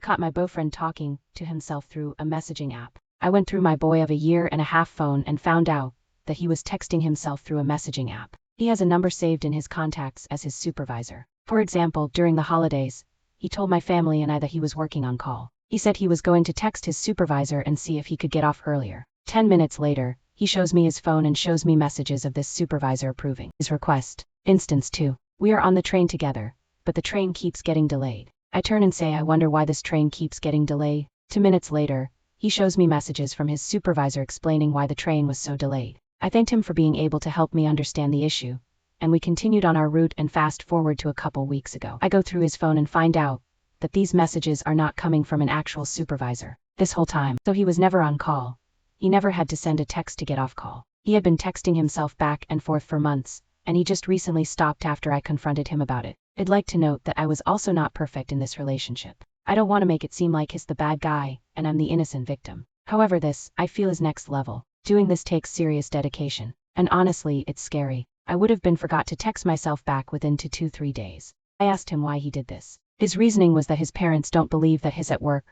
caught my boyfriend talking to himself through a messaging app. I went through my boy of a year and a half phone and found out that he was texting himself through a messaging app. He has a number saved in his contacts as his supervisor. For example, during the holidays, he told my family and I that he was working on call. He said he was going to text his supervisor and see if he could get off earlier. 10 minutes later, he shows me his phone and shows me messages of this supervisor approving his request. Instance 2. We are on the train together, but the train keeps getting delayed. I turn and say I wonder why this train keeps getting delayed. 2 minutes later, he shows me messages from his supervisor explaining why the train was so delayed. I thanked him for being able to help me understand the issue, and we continued on our route and fast forward to a couple weeks ago. I go through his phone and find out that these messages are not coming from an actual supervisor this whole time. So he was never on call. He never had to send a text to get off call. He had been texting himself back and forth for months, and he just recently stopped after I confronted him about it. I'd like to note that I was also not perfect in this relationship. I don't want to make it seem like he's the bad guy and I'm the innocent victim. However, this, I feel, is next level. Doing this takes serious dedication. And honestly, it's scary. I would have been forgot to text myself back within 2 to 3 days. I asked him why he did this. His reasoning was that his parents don't believe that he's at work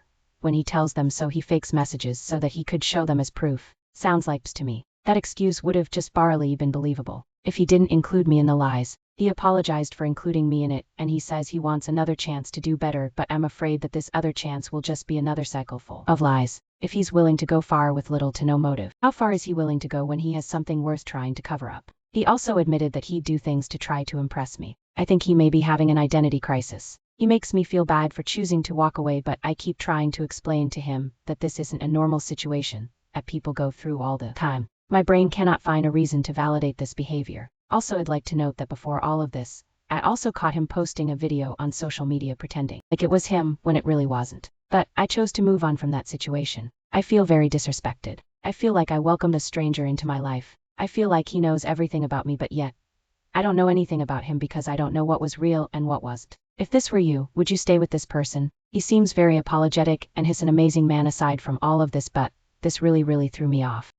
when he tells them, so he fakes messages so that he could show them as proof. Sounds like to me. That excuse would have just barely been believable if he didn't include me in the lies. He apologized for including me in it, and he says he wants another chance to do better, but I'm afraid that this other chance will just be another cycle full of lies. If he's willing to go far with little to no motive, how far is he willing to go when he has something worth trying to cover up? He also admitted that he'd do things to try to impress me. I think he may be having an identity crisis. He makes me feel bad for choosing to walk away, but I keep trying to explain to him that this isn't a normal situation that people go through all the time. My brain cannot find a reason to validate this behavior. Also, I'd like to note that before all of this, I also caught him posting a video on social media pretending like it was him when it really wasn't. But I chose to move on from that situation. I feel very disrespected. I feel like I welcomed a stranger into my life. I feel like he knows everything about me, but yet I don't know anything about him because I don't know what was real and what wasn't. If this were you, would you stay with this person? He seems very apologetic and he's an amazing man aside from all of this, but this really threw me off.